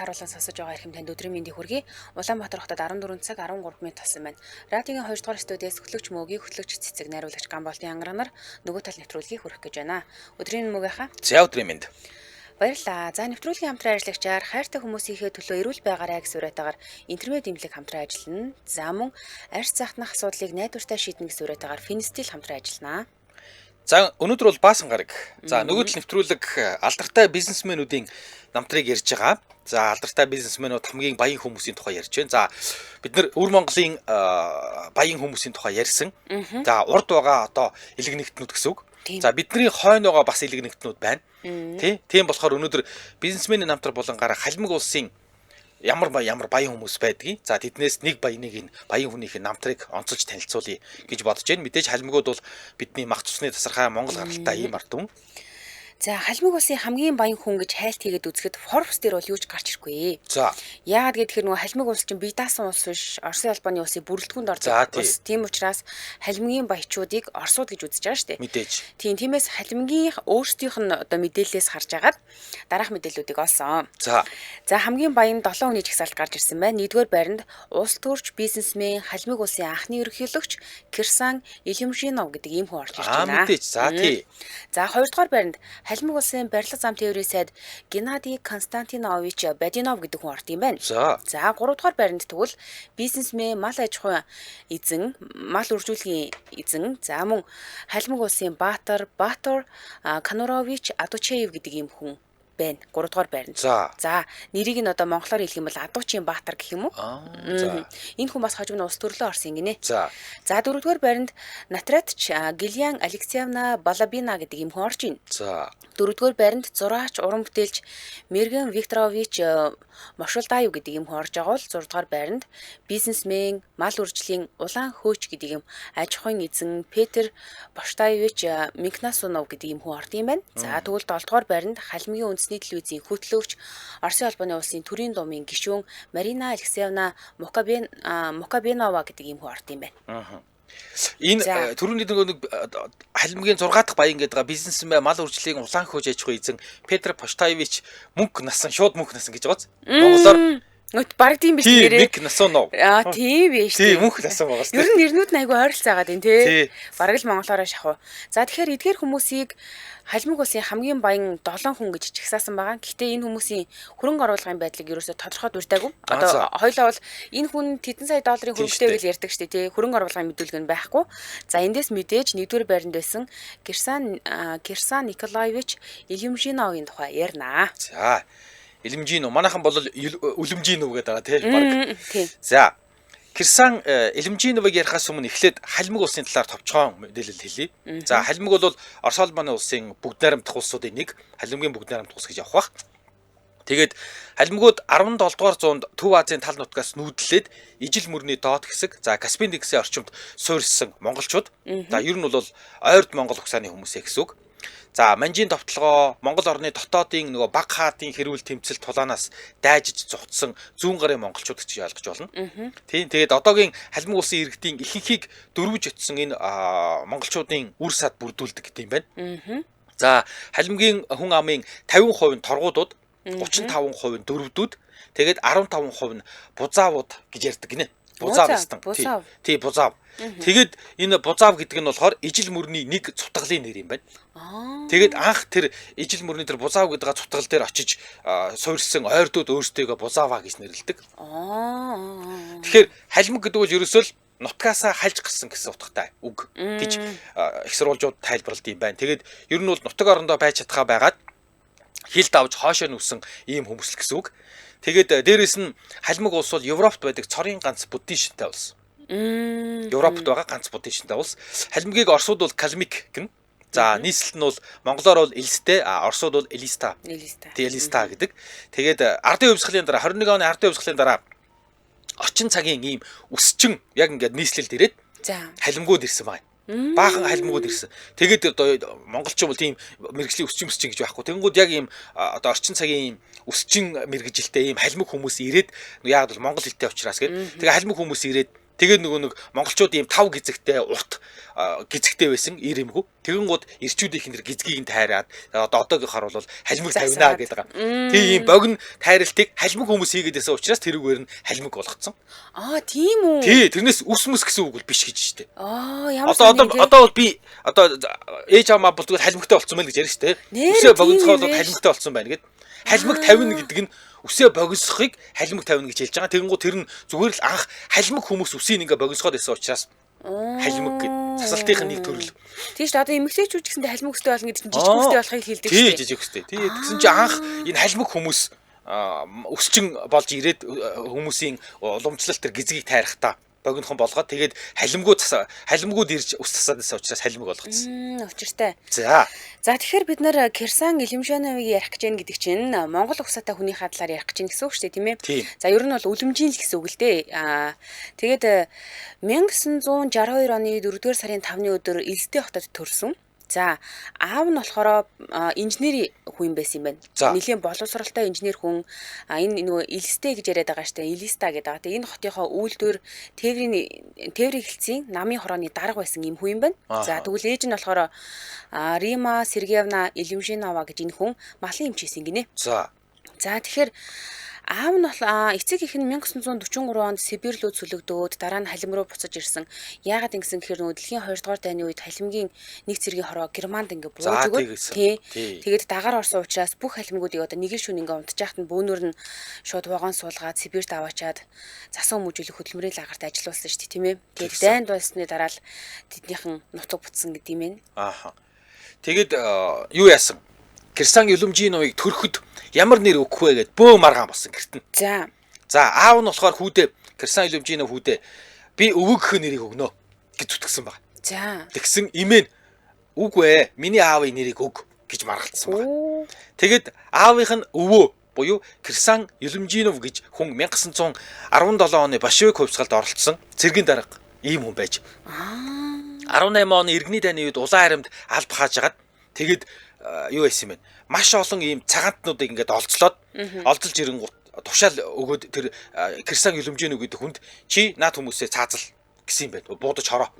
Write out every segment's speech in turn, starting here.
тааруулан сонсож байгаа хэрхэм танд өдрийн мэндийг хүргэе. Улаанбаатар хотод 14 цаг 13 минут болсон байна. Радиогийн 2 дугаар студиэс хөтлөгч мөгийн хөтлөгч цэцэг найруулагч Гамболтын ангаранаар нөгөө тал нэвтрүүлгийг хүргэх гэж байна. Өдрийн мөгийнхаа. За өдрийн мэнд. Баярлалаа. За нэвтрүүлгийн хамтран ажиллагчаар хайртай хүмүүсийнхээ төлөө эрүүл байгаарай гэсэн уриатаагаар интернет имлэг хамтран ажиллана. За мөн арьс захнах асуудлыг найдвартай шийднэ гэсэн уриатаагаар Финстил хамтран ажиллана. За өнөөдөр бол Баасан гараг. За нөгөө тал нэвтрүүлэг алдартай бизнесмэнүүдийн намтрыг ярьж байгаа. За алдартай бизнесмэнүүд хамгийн баян хүмүүсийн тухай ярьж байна. За бид нар өвөр Монголын баян хүмүүсийн тухай ярьсан. За урд байгаа одоо элэг нэгтнүүд гэсэн үг. За бидний хойно байгаа бас элэг нэгтнүүд байна. Тийм болохоор өнөөдөр бизнесмэнийн намтар болонгаараа халимаг улсын ямар баян хүмүүс байдгийг. За тэднээс нэг баяныг энэ баян хүнийхээ намтрыг онцолж танилцуулъя гэж бодож байна. Мэдээж халимгууд бол бидний мах цусны тасархай Монгол гаралтай ийм ард түмэн. За халимаг улсын хамгийн баян хүн гэж хайлт хийгээд үзэхэд Forbes дээр бол юуч гарч ирэхгүй. За яагаад гэхээр нөгөө халимаг улс чинь бие даасан улс биш, Оросын албаны улсын бүрэлдэхүүнд ордог улс. Тийм учраас халимгийн баячуудыг Оросууд гэж үзэж байгаа шүү дээ. Мэдээж. Тиймээс халимгийн өөрсдийнх нь одоо мэдээлэлээс харж агаад дараах мэдээллүүдийг олсон. За хамгийн баян 7 хүний жагсаалт гарч ирсэн байна. 1-р байранд улс төрч бизнесмен халимаг улсын анхны ерөнхийлөгч Кирсан Илимжинов гэдэг ийм хүн орж ирж байна. Мэдээж. За тий. За 2-р байранд халимаг улсын барилга зам тээврийн сайд Геннадий Константинович Бадинов гэдэг хүн орд юм байна. За 3-р байранд тэгвэл бизнесмен, мал аж ахуйн эзэн, мал үржүүлгийн эзэн, за мөн халимаг улсын Баатар Канурович Адучеев гэдэг ийм хүн байна. 3-р байранд. За нэрийг нь одоо монголоор хэлэх юм бол Адуучийн Баатар гэх юм уу? Энэ хүн бас хожим нь улс төрлөө орсон гинэ. За 4-р байранд Натратч Гильян Алексеевна Балабина гэдэг ийм хүн орж ийн. За 4-р байранд зураач, уран бүтээлч Мерган Викторович Мошулдаев гэдэг ийм хүн орж байгаа бол 6-р байранд бизнесмен, мал үржлийн улаан хөөч гэдэг ийм аж ахуйн эзэн Петр Боштаевич Минкнасунов гэдэг ийм хүн орд юм байна. За тэгвэл 7-р байранд халимгийн үндэсний телевизийн хөтлөгч Оросын албаны улсын төрийн думын гишүүн Марина Алексеевна Мукабенова гэдэг ийм хүн орд юм байна. Энэ түрүүний нэг халимгийн 6 дахь баян гэдэг бизнесмен, мал үржлийн улаан хөөж аж ахуйн эзэн Петр Поштаевич шууд мөнх насан гэж байгааз. Монголоор баг тийм биш нэрээ. Мик Насонов. Тийм биш. Тийм мөнх насан байгаа шүү. Ер нь нэрнүүд нь айгүй ойролцоогоод байна тий. Бараг л монголоор шахав. За тэгэхээр эдгээр хүмүүсийг халимаг улсын хамгийн баян 7 хүн гэж чагсаасан байгаа. Гэхдээ энэ хүмүүсийн хөрөнгө оруулгын байдлыг ерөөсөй тодорхой дуртаагүй. Одоо хоёлоо бол энэ хүн тэдэн сая долларын хөрөнгөтэй гэж ярьдаг шүү дээ тий. Хөрөнгө оруулгын мэдүүлэг нь байхгүй. За эндээс мэдээж 1-р байранд байсан Кирсан Николаевич Илимжиновын тухай ярина. За Илимжинов манайхан бол Үлэмжинов гэдэг байгаа тий. За Кирсан Илимжиновыг ярихаас өмнө эхлээд халимаг улсын талаар товчхон мэдээлэл хэлье. За халимаг бол Орос улбаны улсын бүгд найрамдах улсуудын нэг, халимгийн бүгд найрамдах улс гэж явах бах. Тэгээд халимгууд 17 дугаар зуунд Төв Азийн тал нутгаас нүүдлээд ижил мөрний доод хэсэг, за Каспийн дэгсийн орчимд суурьсан монголчууд. За ер нь бол ойрд монгол угсааны хүмүүсээ гэсэн үг. За манжийн товтлогоо Монгол орны дотоодын нөгөө баг хаадын хэрүүл тэмцэл тулаанаас дайжиж зугтсан зүүн гарын монголчууд гэж ойлгож болно. Тийм тэгээд одоогийн халимаг улсын иргэдийн ихэнхийг дөрвөж өтсөн энэ монголчуудын үр сад бүрдүүлдэг гэдэг юм байна. За халимгийн хүн амын 50% нь торгуудууд, 35% нь дөрвдүүд, тэгээд 15% нь бузаавууд гэж ярьдаг гинэ. Бузаав гэсэн. Тий бузаав. Тэгээд энэ бузаав гэдэг нь болохоор ижил мөрний нэг цутгалын нэр юм байна. Тэгээд анх тэр ижил мөрний тэр бузаав гэдэг цутгал дээр очиж суурьсан ойрдууд өөрсдөө бузааваа гэж нэрлэдэг. Тэгэхээр халимаг гэдэг бол ерөөсөө л нутгаасаа хальж гисэн гэсэн утгатай үг гэж их сурвалжууд тайлбарлалт юм байна. Тэгээд ер нь бол нутаг орондоо байж чадхаа байгаад хил давж хоошоо нүсэн ийм хүмүүс л гэсэн үг. Тэгээд дээрэс нь халимаг улс бол Европт байдаг цорын ганц буддийн шинтэй улс. Европт байгаа ганц буддийн шинтэй улс. Халимгийг Оросууд бол калмик гэнэ. За нийслэл нь бол монголоор бол элстэй, оросууд бол элиста. Элиста гэдэг. Тэгээд ардын хувьсгалын дараа 21 оны ардын хувьсгалын дараа орчин цагийн ийм өсчин яг ингээд нийслэлд ирээд халимгууд ирсэн байна. Баахан халимгууд ирсэн. Тэгээд одоо монголчин бол тийм мэрэгжлийн өсчин гэж байхгүй. Тэнгүүд яг ийм одоо орчин цагийн ийм өсчин мэрэгжилтэй ийм халимг хүмүүс ирээд яг бол монгол хэлтэй учраас тэгээд халимг хүмүүс ирээд Тэгээд нөгөө нэг монголчууд ийм 5 гизэгтэй урт гизэгтэй байсан ирэмгүү. Тэгэн гууд ирчүүдийнх нь гизгийг нь тайраад одоогийнхоор бол халимаг тавина гэдэг байгаа. Тийм богино тайралтыг халимаг хүмүүс хийгээд байсан учраас тэрүүгээр нь халимаг болгоцсон. Тийм үү? Тий, тэрнээс ус мэс гэсэн үг бол биш гэж штэ. Ямар одоо бол би ээж аваа бол тэгвэл халимагтай болцсон байна гэж ярьж штэ. Үсээ богиносхоо бол халимагтай болцсон байна гэд. Халимаг тавина гэдэг нь үсээ богиносхыг халимаг тавина гэж хэлж байгаа. Тэгэнгუთ тэр нь зүгээр л анх халимаг хүмүүс үсийг ингээ богиносхоод байсан учраас халимаг гэд засалтынх нь нэг төрөл. Тийм шүү дээ. Одоо эмэгтэйчүүд ч гэсэндээ халимаг өстэй болно гэдэг чинь жижиг өстэй болохыг хэлдэг шүү дээ. Тийм жижиг өстэй. Тийм тэгсэн чинь анх энэ халимаг хүмүүс өсчин болж ирээд хүмүүсийн уламжлалт төр гизгийг тайрахтаа богинохон болгоод тэгээд халимгууд ирж ус тасаад байсан учраас халимаг болгоцсон. Учиртай. За тэгэхээр бид нэр Кирсан Илимжановыг ярих гэж байна гэдэг чинь Монгол угсаатай хүний хадлаар ярих гэж байна гэсэн үг шүү дээ, тийм ээ. За ер нь бол үлэмжийн л гэсэн үг л дээ. Тэгээд 1962 оны 4-р сарын 5-ны өдөр Элстэй хотод төрсөн. За аав нь болохоор инженерийн хүн байсан юм байна. Нэлийн боловсралтай инженер хүн. Энэ нөгөө Элстэй гэж яриад байгаа штэ. Элиста гэдэг. Тэгээ энэ хотынхоо үйлдвэр тээврийн хэлтсийн намын хорооны дарга байсан юм хүн юм байна. За тэгвэл ээж нь болохоор Рима Сергеевна Илимжинова гэж энэ хүн малын эмчээсэн гинэ. За тэгэхээр аав нь эцэг их нь 1943 онд Сибирь рүү цөлөгдөөд дараа нь халим руу буцаж ирсэн. Яагаад ингэсэн гэхээр нөгөө дэлхийн 2 дугаар дайны үед халимгийн нэг цэргийн хороо Германд ингээ бууж өгөөд тэгээд дагаар орсон учраас бүх халимгуудыг одоо нэг шөнө ингээ унтжаахт нь бөөнөр нь шууд вагон суулгаад Сибирьт аваачаад засан хүмүүжүүлэх хөдөлмөрийн лагерт ажилласан шүү дээ, тийм ээ. Тэгээд дайнд болсны дараа л тэднийхэн нутаг бутсан гэдэг юм байна. Тэгээд юу яасан? Кирсан Илимжиновыг төрөхөд ямар нэр өгөх вэ гэд бөө маргаан болсон гэрт нь. За аав нь болохоор хүүдээ Кирсан Илимжинов хүүдээ би өвөөгөх нэрийг өгнө гэж зүтгэсэн баг. Тэгсэн имэн үгүй ээ миний аавын нэрийг өг гэж маргалцсан баг. Тэгэд аавынх нь өвөө буюу Кирсан Илимжинов гэж хүн 1917 оны Большевик хувьсгалд оролцсон цэргийн дарга ийм хүн байж. 18 оны иргэний дайны үед улаан харамд алба хаажгаад тэгэд юу байсан юм бэ? Маш олон ийм цагаантнуудыг ингээд олзлоод олзолж ирэнгуут тушаал өгөөд тэр Кирсан Илимжинов гэдэг хүнд чи наад хүмүүсээ цаазал гэсэн юм байна. Буудаж хороо.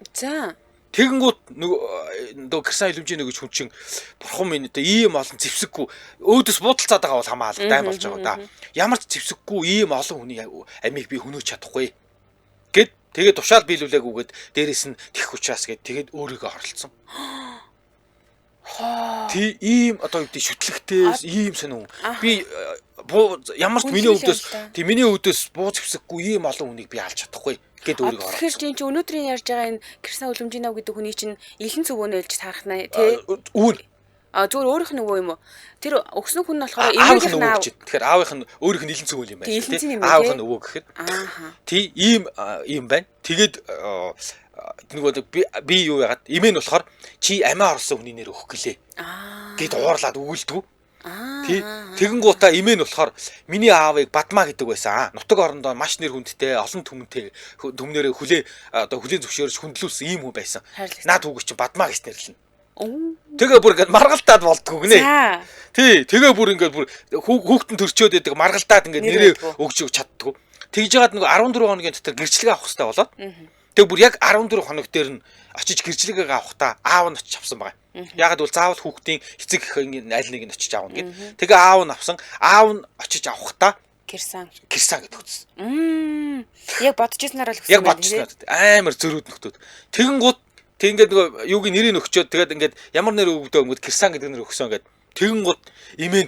Тэгэнгүүт нөгөө Кирсан Илимжинов гэж хүн чинь бурхан минь одоо ийм олон зэвсэггүй өөдөөс буудалцаад байгаа бол хамаалал дайм болж байгаа да. Ямар ч зэвсэггүй ийм олон хүний амийг би хөнөөж чадахгүй гэд тэгээд тушаал биелүүлээгүйгээд дээрэс нь тэх учраас гэд тэгээд өөрийгөө оролцсон. Тий ийм одоо юу гэдэг шүтлэгтэй ийм сонин би ямар ч миний өвдөөс бууз хэвсэггүй ийм олон хүнийг би алж чадахгүй гэд өөрийгөө оролцсон. Тэгэхээр чи өнөөдрийн ярьж байгаа энэ Кирсан Илимжинов гэдэг хүний чинь элхэн цөвөөнөө илж таарах нэ тий зүгээр өөрийнх нь өвөө юм уу? Тэр өгсөн хүн нь болохоор эмээгийнх нь өвөө. Тэгэхээр аавынх нь өөрийнх нь элэн цөвөөл юм байна тий. Аавынх нь өвөө гэхэд. Тий ийм байна. Тэгээд нөгөө би юу яагаад имэн болохоор чи амиа орсон хүний нэр өгөх гэлээ гэд уурлаад өгүүлдэг. Тий тэгэнгуутаа имэн болохоор миний аавыг Бадмаа гэдэг байсан. Нутаг орондоо маш нэр хүндтэй олон төмнөрөө хүлээ зөвшөөрж хүндлүүлсэн ийм хүн байсан. Наад хүүг чи Бадмаа гэж нэрлэнэ. Тэгээ бүр ингээд маргалтаад болдгоо гинэ. Тий тэгээ бүр ингээд бүр хүүхдэн төрчөөд байдаг маргалтаад ингээд нэрээ өгч чаддгүй. Тэгж яагаад нөгөө 14 хоногийн дотор гэрчлэгээ авах хэрэгтэй болоод тэг бүр яг 14 хоног дээр нь очиж гэрчлэгээ авахдаа аав нь очиж авсан байгаа. Ягаад бол заавал хүүхдийн эцэг эхийн аль нэг нь очиж аавна гэд. Тэгээ аав нь авсан. Аав нь очиж авахдаа Кирсан гэдэг үгсэн. Яг бодчихсноор л өгсөн. Яг бодчихсноор амар зөрүүд нөхдөөд. Тэгэнгუთ тэг ингээд нөгөө юугийн нэрийг өгчөөд тэгээд ингээд ямар нэр өгдөө өнгөд Кирсан гэдэг нэр өгсөн гэд. Тэгэнгуთ имэн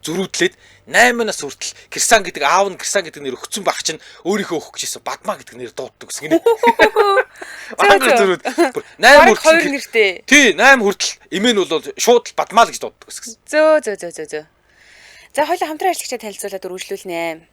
зөрүүдлээд 8 нас хүртэл Кирсан гэдэг аав нь Кирсан гэдэг нэр өгсөн баг чинь өөрийнхөө өгөх гэжсэн Бадмаа гэдэг нэр дууддаг гэсэн гинэ. Ангар зөрүүд 8 хүртэл нэртэй. Тий 8 хүртэл имэн бол шууд Бадмаа л гэж дууддаг гэсэн. Зөө. За хоёул хамтран ажиллагчаа танилцуулаад үргэлжлүүлнэ.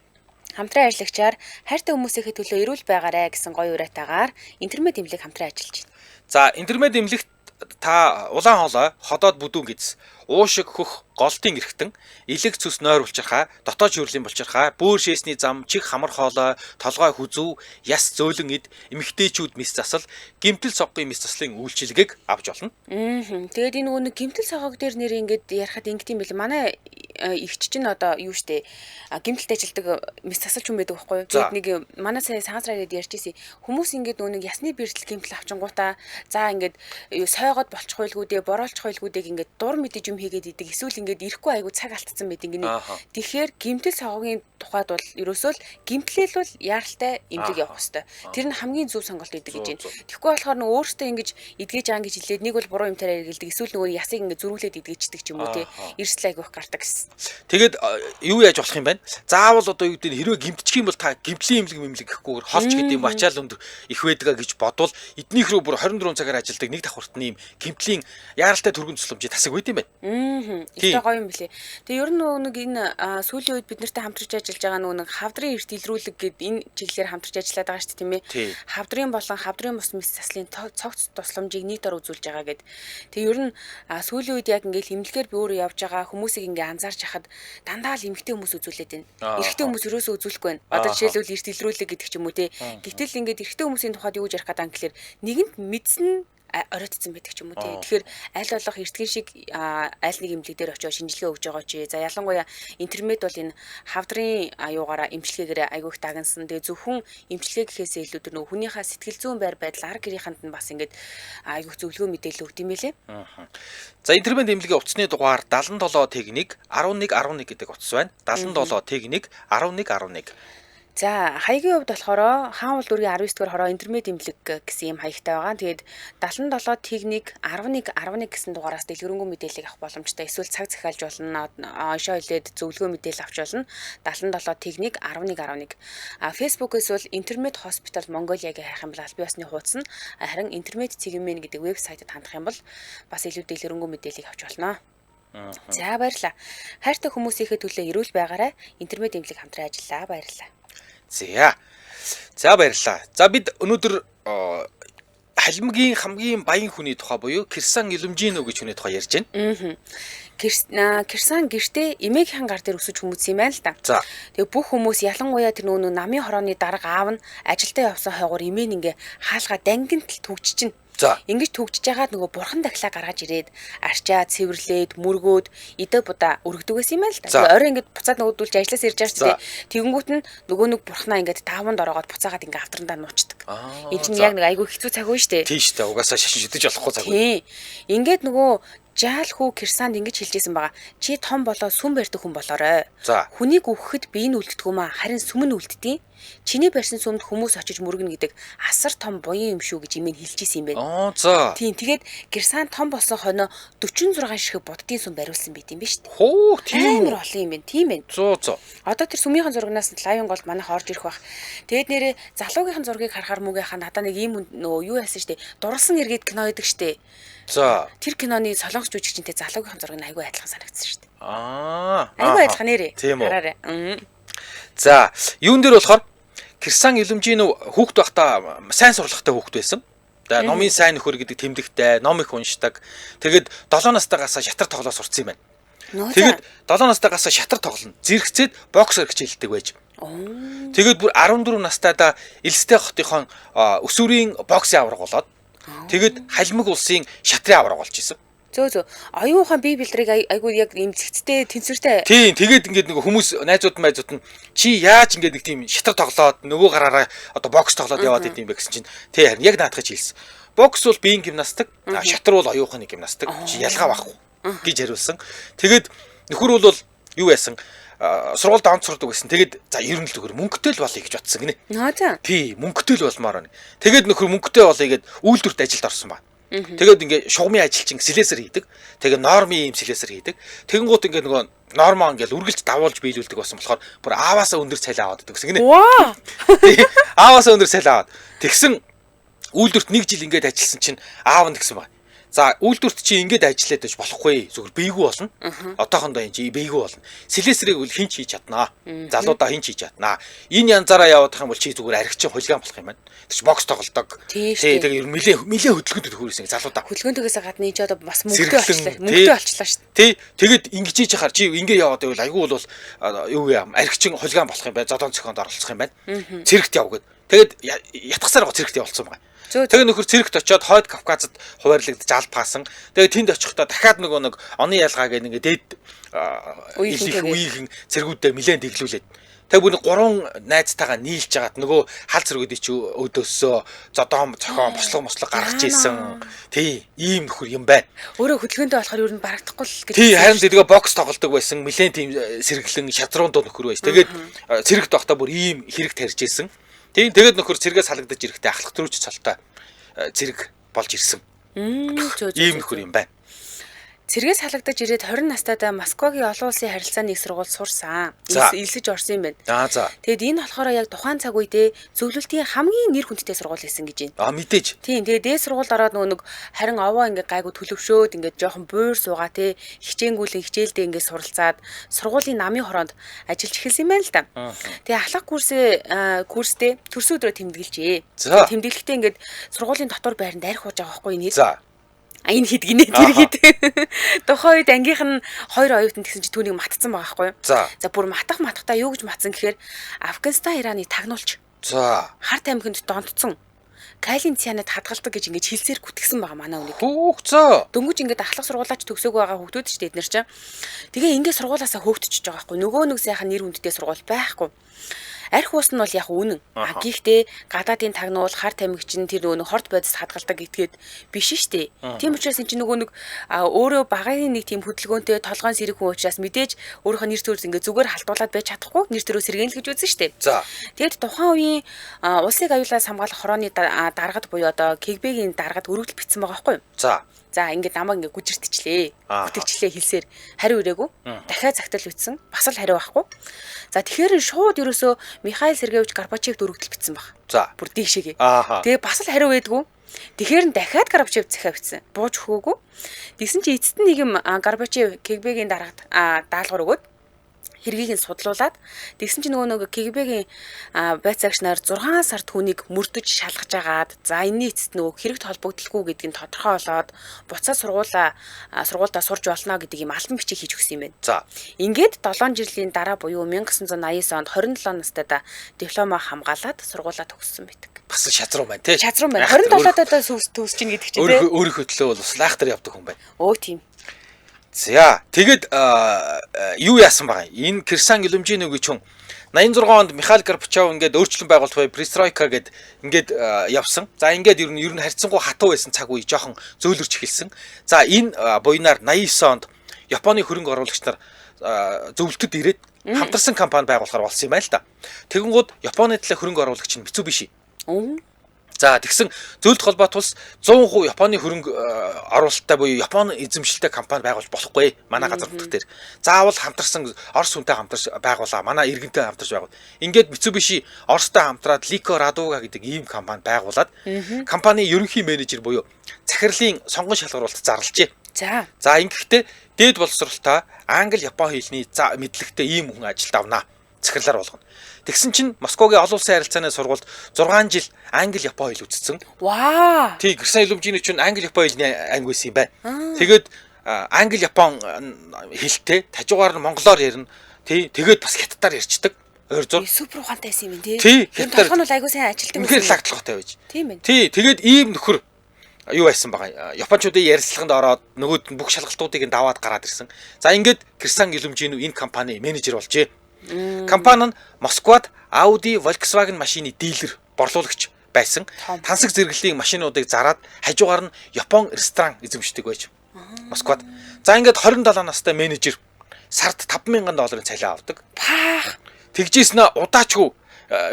Хамтран ажиллагчаар хайртай хүмүүсийнхээ төлөө эрүүл байгаарэ гэсэн гоё уриатаагаар интернет эмнэлэг хамтран ажиллаж байна. За интернет эмнэлэгт та улаан хоолой, ходоод бүдүүн гиз, уушиг хөх, голтын эрхтэн, элэг цус нойр булчирхаа, дотоод шүрлийн булчирхаа, бөөр шээсний зам, чих хамар хоолой, толгой хүзүү, яс зөөлөн эд, эмэгтэйчүүд мис засал, гимтэл цоггийн мис заслын үйлчилгээг авч болно. Тэгээд энэ нөгөө гимтэл цогог дээр нэр ингээд ярихад ингэт юм бэл. Манай ихч чинь одоо юу штэ гимтэлд ажилладаг мис засалч хүн байдаг байхгүй юу? Тэгээд нэг манай сая сансраа гээд ярьжсэн хүмүүс ингээд нөгөө ясны бэртэл гимтэл авчингуудаа за ингээд сойгоод болчих байлгүүдээ бороолчих байлгүүдээ ингээд дур мэдэж юм хийгээд идэг эсвэл ингээд ирэхгүй айгу цаг алдсан байдаг гинэ. Тэгэхээр гимтэл цогогийн тухайд бол ерөөсөө л гимтлэл бол яаралтай эмнэлэг явах хэрэгтэй. Тэр нь хамгийн зөв сонголт байдаг гэж байна. Тэгэхгүй болохоор нөгөө өөртөө ингэж эдгэж байгаа гэж хэлээд нэг бол буруу юмтайраа эргэлдэг эсвэл нөгөө ясыг ингээд зөрүүлээд эдгэждэг ч юм уу те эрсэл айгүйх гардаг гэсэн. Тэгээд юу яаж болох юм бэ? Заавал одоо юу гэдэг хэрвээ гимтчих юм бол та гимтлийн эмнэлэг гэхгүйгээр холч гэдэг юм ачаал өндөр их байдгаа гэж бодвол эднийх рүү бүр 24 цагаар ажилладаг нэг давхартны юм гимтлийн яаралтай түргэн тусламжийн тасаг байд юм байна. Ихтэй гоё юм билий. Тэгээ ер нь нэг энэ сүүлийн үед бид нартай хамтарч ажиллаж байгаа нэг хавдрын эрт илрүүлэг гэдэг энэ чиглэлээр хамтарч ажиллаад байгаа шүү дээ тийм ээ. Хавдрын болон хавдрын бус мис заслын цогц тусламжийг нэг дор үзүүлж байгаа гэд. Тэгээ ер нь сүүлийн үед яг ингээл эмнэлгээр би өөрөө явж байгаа хүмүүсийг ингээ анзаарч хахад дандаа л эмэгтэй хүмүүс үзүүлээд байна. Эрэгтэй хүмүүс ерөөсөө үзүүлэхгүй байна. Одоо жишээлбэл эрт илрүүлэг гэдэг ч юм уу те. Гэтэл ингээд эрэгтэй хүмүүсийн тухайд юу гэж ярих гэдэг юм гэхээр нэгэнд мэдсэн оройтцсан байдаг ч юм уу тий. Тэгэхээр аль болох эртхэн шиг аль нэг эмнэлэг дээр очиж шинжилгээ өгж байгаа чи. За ялангуяа интернет бол энэ хавдрын аюугаараа эмчилгээгээр айгүйх дагнасан. Тэгээ зөвхөн эмчилгээ гэхээсээ илүү тэр нөгөө хүнийхээ сэтгэл зүйн байр байдал арга гэрийнхэнд нь бас ингээд айгүйх зөвлөгөө мэдээлэл өгд юм байлээ. За интернет эмнэлгийн утасны дугаар 77 техник 11 11 гэдэг утас байна. 77 техник 11 11. За хаягийн хувьд болохоор хаан уул дүүргийн 19 дугаар хороо интернет эмнэлэг гэсэн юм хаягтай байгаа. Тэгээд 77 техник 11 11 гэсэн дугаараас дэлгэрэнгүй мэдээлэл авах боломжтой. Эсвэл цаг захиалж болно. Ошоо хилээд зөвлөгөө мэдээлэл авч болно. 77 техник 11 11. Facebook-ээс бол интернет хоспитал Монголиагийн хайх юм бол аль биесны хуудас нь харин интернет цэгмэн гэдэг вебсайтад хандах юм бол бас илүү дэлгэрэнгүй мэдээлэл авч болно. За баярлалаа. Хайртай хүмүүсийнхээ төлөө эрүүл байгаарай. Интернет эмнэлэг хамтран ажиллаа. Баярлалаа. За баярлалаа. За бид өнөөдөр халимгийн хамгийн баян хүний тухай буюу Кирсан Илүмжинов гэж хүний тухай ярьж байна. Кирсан гэртээ эмээгийн гар дээр өсөж хүмүүсэн юм байна л да. Тэгээ бүх хүмүүс ялангуяа тэр нөгөө намын хорооны дарга аав нь ажилдаа явсан хойгоор эмээ ингээ хаалгаа дангинтал түгжиж чинь. Ингэж төгжиж байгаад нөгөө бурхан дахлаа гаргаж ирээд арчаа цэвэрлээд мөргөөд идэ будаа өргөдөг байсан юм байна л да. Орой ингэж буцаад нөгөөдүүлж ажиллаас ирж байгаа шүү дээ. Тэгэнгүүт нь нөгөө нэг бурхнаа ингэж тааванд ороогоод буцаагаад ингэ автрандаа нуучдаг. Энд чинь яг нэг айгүй хэцүү цаг үе шүү дээ. Тийм шүү дээ. Угаасаа шашин шидэж болохгүй цаг үе. Ингээд нөгөө жаал хүү Кирсанд ингэж хэлжсэн байгаа. Чи том болоо сүм барьдаг хүн болоорой. Хүнийг өгөхөд би энэ үлддэг юм аа. Харин сүм нь үлддэг. Чиний барьсан сүмд хүмүүс очиж мөргөнө гэдэг асар том буян юм шүү гэж имэн хэлжсэн юм байна. Тийм тэгээд Кирсан том болсон хойно 46 ширхэг буддын сүм бариулсан байт юм ба шүү дээ. Хөө тийм амар олон юм байна. Тийм байна. Одоо тэр сүмийн зургнаас лайвын голд манайх орж ирэх бах. Тэгээд нэрээ залуугийн зургийг харахаар мүгийнхаа надаа нэг ийм нөгөө юу яасан шүү дээ. Дурлсан эргээд кино гэдэг шүү дээ. Тэр киноны солонгос жүжигчтэй залуугийн зураг нь айгүй адилхан санагдсан шүү дээ. Айгүй адилхан нэрээ. Хараарай. За, юун дээр болохоор Кирсан Илүмжинов хүүхэд байхдаа сайн сурлагатай хүүхэд байсан. За, номын сайн нөхөр гэдэг тэмдэгтэй, ном их уншдаг. Тэгээд 7 настайгаас шатар тоглоо сурцсан юм байна. Тэгээд 7 настайгаас шатар тоглоно. Зэрэгцээд боксер хичээлдэг байж. Тэгээд бүр 14 настайдаа Элстэй хотынхон өсвөрийн боксын авраг болоод тэгээд Халимаг улсын шатрын авраг болж исэн. Зөө. Оюухан бие билдрийг айгүй яг юм зэгцтэй тэнцвэртэй. Тийм, тэгээд ингээд нэг хүмүүс найзууд нь чи яаж ингээд нэг тийм шатар тоглоод нөгөө гараараа одоо бокс тоглоод яваад идэм бэ гэсэн чинь тий харин яг наадах хэлсэн. Бокс бол биеийн гимнастик, шатар бол оюуханы гимнастик. Чи ялгаа байхгүй гэж хариулсан. Тэгээд нөхөр бол юу яасан? Сургуульд онцордог байсан. Тэгээд за ер нь л төгөр мөнгөтэй л болъё гэж бодсон гинэ. Тий, мөнгөтэй л болмоор байна. Тэгээд нөхөр мөнгөтэй болъё гэд үйлдвэрт ажилд орсон ба. Тэгээд ингээ шугамын ажилчин слесэр хийдэг. Тэгээд нормын юм слесэр хийдэг. Тэгэнгუут ингээ нөгөө нормоо ингээл үргэлж давуулж биелүүлдэг болсон болохоор бүр ааваасаа өндөр цалин аваад гэдэг гэсэн гинэ. Ааваасаа өндөр цалин аваад. Тэгсэн үйлдвэрт 1 жил ингээд ажилласан чинь аав нь гэсэн баг. За үйлдвэрт чи ингээд ажиллаад байж болохгүй. Зүгээр бийгүү болно. Одоохондоо энэ чи бийгүү болно. Слесрийг бол хин ч хийж чаднаа. Залуудаа хин ч хийж чаднаа. Энэ янзаараа явах юм бол чи зүгээр аригчин хулиган болох юм байна. Тэр чи бокс тоглодог. Тэгээ нилээ хөдөлгөөнд төрхөөсөн залуудаа. Хөдөлгөөндөөс гадна энэ ч одоо бас мөнгөтэй болчихлоо. Мөнгөтэй болчихлоо шүү дээ. Тий. Тэгэд ингэж хийж яхаар чи ингээд яваад байвал айгүй бол юу юм аригчин хулиган болох юм байна. Зодон цохионд оролцох юм байна. Цэрэгт яв гэд. Тэгэд ятгасаар го цэрэгт явуулсан байгаа. Тэгээ нөхөр цэрэгт очиод хойд Кавказад хуваарлагдаж албаасан. Тэгээ тэнд очихдоо дахиад нэг оны ялгаа гэх нэг дээд үеийн цэргүүдээ нилээн дэглүүлээд. Тэгээ бүр 3 найзтайгаа нийлж жагаад нөгөө хал цэргүүдийг чи өдөөсөө зодон цохоо бослого гаргаж ийсэн. Тий, ийм нөхөр юм байна. Өөрөө хөдөлгөөнтэй болохоор юу н барагдахгүй л гэж. Тий, харин тэгээ бокс тоглодог байсан. Нилээн тийм сэргэлэн шатруунд нөхөр байж. Тэгээд цэрэгт байхдаа бүр ийм хэрэг тарьж ийсэн. Тийм тэгээд нөхөр цэргээс халагдаж ирэхдээ ахлах төрүүч цолтой цэрэг болж ирсэн. Ийм нөхөр юм байна. Цэргээс халагдаж ирээд 20 настайдаа Москвагийн олон улсын харилцааны их сургууль сурсан. Элсэж орсон юм байна. За. Тэгэд энэ болохоор яг тухайн цаг үедээ зөвлөлтийн хамгийн нэр хүндтэй сургууль байсан гэж байна. Мэдээж. Тийм. Тэгээд дээд сургуульд ороод нэг харин овоо ингээ гайгүй төлөвшөөд ингээ жоохон буур суугаа те хичээнгүүлэн хичээлдээ ингээ суралцаад сургуулийн намын хороонд ажиллаж эхэлсэн юм байна л да. Тэгээ ахлах курстэй төрсөн өдрөө тэмдэглэжээ. Тэмдэглэхдээ ингээ сургуулийн дотор байранд арх ууж байгаа байхгүй энэ. За. Энэ хэд гинэ тэр хэд. Тухайн үед ангийнх нь 2 оюутан гэсэн чи түүнийг матцсан байгаа байхгүй юу? За бүр матахтаа юу гэж матсан гэхээр Афганистан Ираны тагнуулч. За. Харт аймагт донтцсон. Калин цянад хадгалдаг гэж ингэж хэлсээр гүтгсэн байгаа манай үнийг. Хүүхцөө. Дөнгөж ингэж ахлах сургуулаач төгсөөг байгаа хүүхдүүд ч эднэр чинь. Тэгээ ингэ сургуулаасаа хөөгтчихөж байгаа байхгүй. Нөгөө нэг сайхан нэр хүндтэй сургууль байхгүй. Арх уус нь бол яг үнэн. Гэхдээ гадаадын тагнуул хар тамхи чинь тэр нөгөө хорт бодис хадгалдаг гэтгээд биш штэ. Тийм учраас энэ чинь нөгөө нэг өөрөө багын нэг тийм хөдөлгөөнтэй толгойн сэрэг хүн учраас мэдээж өөрийнхөө нэр төрөс ингээ зүгээр халтуулаад байж чадахгүй нэр төрөө сэргэнэл гэж үзэн штэ. Тэгэд тухайн үеийн улсыг аюулаас хамгаалах хорооны даргад буюу одоо КГБ-ийн даргад өргөдөл бичсэн байгаа байхгүй юу? За ингээд намайг ингээд гүжиртчлээ. Гүтгчлээ хэлсээр хариу ирээгүй. Дахиад загтал бичсэн. Бас л хариу байхгүй. За тэгэхээр шууд ерөөсөө Михаил Сергеевич Горбачев дөрөгдөл бичсэн баг. Бүр дийшээгээ. Тэгээ бас л хариу байдгүй. Тэгэхээр дахиад Горбачев захиа бичсэн. Бууж өгөөгүй. Тэгсэн чи эцэст нь нэг юм Горбачев КГБ-гийн дарагт даалгавар өгөөд хэргийг нь судлуулад тэгсэн чи нөгөө КГБ-гийн байцаагч нар 6 сар түүнийг мөрдөж шалгаж агаад за энэний эцэст нөгөө хэрэгт холбогдлохгүй гэдгийг тодорхой болоод буцаад сургуульдаа сурж болно гэдэг юм албан бичиг хийж өгсөн юм байна. Ингээд 7 жилийн дараа буюу 1989 онд 27 настайдаа дипломо хамгаалаад сургуулаа төгссөн байдаг. Бас шазруу байна тий. Шазруу байна. 27-д төгсөж чинь гэдэг чинь тий. Өөрийнхөө төлөө бол бас лайхтар явдаг хүн байна. Тийм. За тэгэд юу яасан байгаа юм? Энэ Кирсан Илюмжинович хүн 86 онд Михаил Горбачев ингээд өөрчлөн байгуулалт бай Перестройка гэд ингээд явсан. За ингээд ер нь харьцангуй хатуу байсан цаг үе жоохон зөөлрч эхэлсэн. За энэ буйнаар 89 онд Японы хөрөнгө оруулагч нар зөвлөлтөд ирээд хамтарсан компани байгуулахар болсон юм байна л да. Тэгэнгүүт Японы талаа хөрөнгө оруулагч нь Mitsubishi. За тэгсэн зөвлөлт холбоот улс 100% Японы хөрөнгө оруулалттай буюу Японы эзэмшилтэй компани байгуулж болохгүй манай газар нутаг дээр. Заавал хамтарсан Орос хүнтэй хамтарч байгуулаа. Манай иргэнтэй хамтарч байгуул. Ингээд Mitsubishi Оростой хамтраад Lico Raduga гэдэг ийм компани байгуулад компани ерөнхий менежер буюу захирлын сонгон шалгаруулалт зарлжээ. За ингэхдээ дээд боловсролтой англи япон хэлний мэдлэгтэй ийм хүн ажилд авнаа. Захирлаар болгоно. Тэгсэн чинь Москвагийн олон улсын харилцааны сургуульд 6 жил англи япон хэл үзсэн. Ваа. Тий, Кирсан Илюмжинович нь англи япон хэлний анги байсан юм байна. Тэгээд англи япон хэлтэй тажиугаар нь монголоор ярина. Тий, тэгээд бас хятадаар ярьцдаг. Супер ухаантай байсан юм тий. Тий, хятадаар нь бол айгуу сайн ажилтдаг. Үнэхээр лагдлахтай байж. Тийм ээ. Тий, тэгээд ийм нөхөр юу байсан байгаа. Япончуудын ярилцлаганд ороод нөгөөд нь бүх шалгалтуудыг нь даваад гараад ирсэн. За ингээд Кирсан Илюмжинов энэ компани менежер болжээ. Компани нь Москвад Audi, Volkswagen машины дилер, борлуулагч байсан. Тансаг зэрэглэлийн машинуудыг зараад хажуугаар нь Япон ресторан эзэмшдэг байж. Москвад. За ингээд 27 настай менежер сард $5,000 цалин авдаг. Тэгжээснэ удаачгүй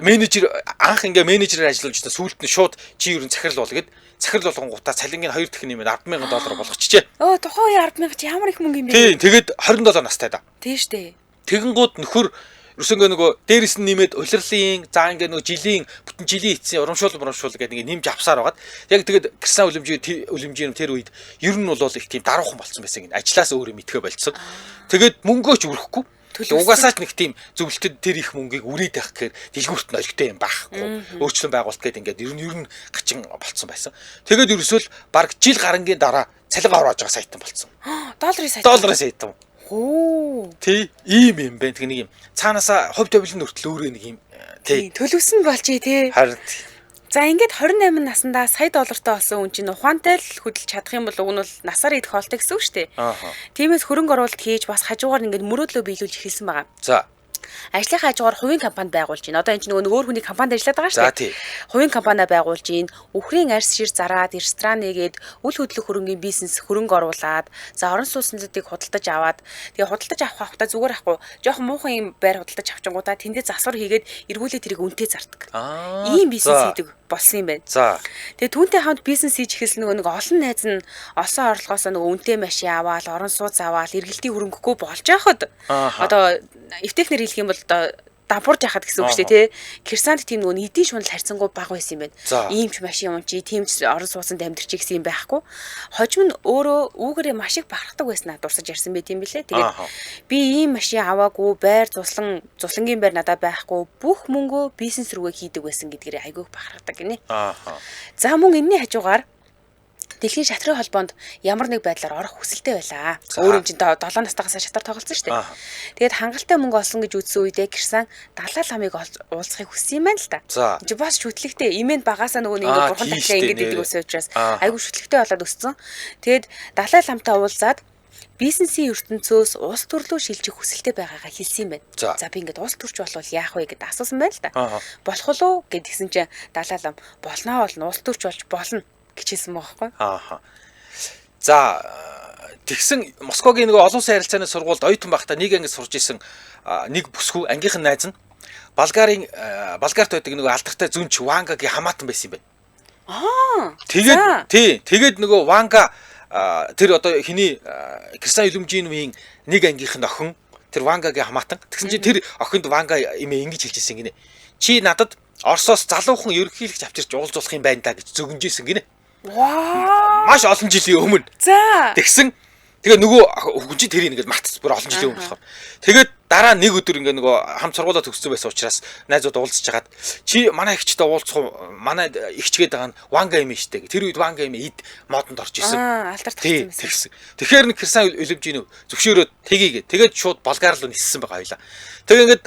менежер анх ингээ менежерээр ажиллаж байсан сүүлд нь шууд чи юу н захирал бол гэд захирал болгонгуудаа цалингийн 2 дахин нэмээд $10,000 болгочихжээ. Тухайн үе $10,000 ямар их мөнгө юм бэ? Тийм, тэгээд 27 настай да. Тийм штэ. Тэгэнгүүт нөхөр ерөөсөө нөгөө дээрэс нь нэмээд улирлын за ингээ нөгөө жилийн бүтэн жилийн эцсийн урамшуул гэдэг ингээ нэмж авсаар байгаад яг тэгээд Кирсан үлэмжийн тэр үед ер нь бол их тийм даруухан болцсон байсан гин ажлаас өөрөө мэдхэ болцсон. Тэгээд мөнгөөч өрөхгүй. Угаасаач нэг тийм зөвлөлтөд тэр их мөнгийг үрээд байх гэхээр дэлгүүрт нь олигтой юм байхгүй. Өөрчлөн байгуулалт гэдэг ингээд ер нь гачин болцсон байсан. Тэгээд ерөөсөө л баг жил гарангийн дараа цалин аваад байгаа сайтан болцсон. Долларын сайтан. Хөө. Тий, ийм юм байна. Тэг нэг юм цаанаасаа хувь тавилан нүртэл өөрөө нэг юм тий. Төлөвсөн болчих тий. Харин. За ингээд 28 наснда сая доллартай болсон хүн чинь ухаантай л хөдөлж чадах юм бол уг нь бол насаар идэх хоолтой гэсэн үг шүү дээ. Тиймээс хөрөнгө оруулалт хийж бас хажуугаар ингээд мөрөөдлөө биелүүлж эхэлсэн байгаа. За. Ажлынхаа хажуугаар хувийн компани байгуулж байна. Одоо энэ чинь нөгөө өөр хүний компанид ажилладаг байгаа шүү дээ. Хувийн компани байгуулж байна. Үхрийн арьс шир зараад, ресторан нэгээд, үл хөдлөх хөрөнгийн бизнес хөрөнгө оруулаад, за орон сууцнуудыг худалдаж аваад, тэгээ худалдаж авах хавтаа зүгээр ахгүй. Жохон муухан юм байр худалдаж авчингуудаа тэндээ засвар хийгээд эргүүлээ тэрийг үнэтэй зардаг. Ийм бизнес хийдэг болсон юм байна. За. Тэгээ түүнтэй хамт бизнес хийж эхэлсэн нөгөө нэг олон найз нь олсон орлогоосоо нөгөө үнэтэй машин аваад, орон сууц аваад, эргэлтийн хөрөнгөгүй болж яхад. Одоо эвтэхнэр хэлэх юм бол одоо дампуурж яхад гэсэн үг шүү дээ тий. Кирсанд тийм нөгөө эдийн шунал харьцангуй бага байсан юм байна. Ийм ч машин юм чи, тийм ч орон сууцанд амьдрч гэсэн юм байхгүй. Хожим нь өөрөө үүгээрээ маш их бахархдаг байснаа дурсаж ярьсан байт юм билээ. Тэгээд би ийм машин аваагүй, байр зуслангийн байр надад байхгүй, бүх мөнгөө бизнес рүүгээ хийдэг байсан гэдгээрээ айгүйх бахархдаг гинэ. За мөн энэний хажуугаар Дэлхийн шатрын холбоонд ямар нэг байдлаар орох хүсэлтэй байлаа. Өөр юм чинь 7 настайгаас шатар тоглосон шүү дээ. Тэгээд хангалттай мөнгө олсон гэж үзсэн үедээ Кирсан Далай ламыг уулзахыг хүссэн юм байна л да. Энд чинь бас шүтлэгтэй. Имэнд багаасаа нөгөө нэг ингээ бурхан татлаа ингээ гэдэг үсэн учраас айгүй шүтлэгтэй болоод өссөн. Тэгээд Далай ламтай уулзаад бизнесийн ертөнцөөс улс төрлөө шилжих хүсэлтэй байгаагаа хэлсэн юм байна. За би ингээд улс төрч болвол яах вэ гэдээ асуусан байл та. Болох уу гэдгсэн чинь Далай лам болноо улс төрч болж болно гэжсэн байгаа байхгүй. За тэгсэн Москвагийн нэг олон улсын харилцааны сургуульд оюутан байхдаа нэг ангид сурж исэн нэг бүсгүй ангийнхан найз нь Болгарт байдаг нэг алдартай зүнч Вангагийн хамаатан байсан юм байна. Тэгээд нөгөө Ванга тэр одоо хиний Кирсан Илүмжиновийн нэг ангийнх нь охин тэр Вангагийн хамаатан. Тэгсэн чинь тэр охинд Ванга имээ ингэж хэлж ирсэн гинэ. Чи надад Оросоос залуухан ерөнхийлөгч авчирч уулзуулах юм байна да гэж зөгнжсэн гинэ. Маш олон жилийн өмнө. За. Тэгээ нөгөө хүн чинь тэрийг ингээд мартц бүр олон жилийн өмнө болохоор. Тэгээд дараа нэг өдөр ингээд нөгөө хамт сургуулаа төгссөн байсан учраас найзууд уулзж хагаад чи манай ихчтэй уулзах уу? Манай ихчгээд байгаа нь Ванга юм штэ. Тэр үед Ванга юм эд модонд орж исэн. Алдарт тэгсэн. Тэгэхээр нэг Кирсан Илүмжинов зөвшөөрөөд тгийгээ. Тэгээд шууд Болгар руу ниссэн байгаа хоёлаа. Тэгээ ингээд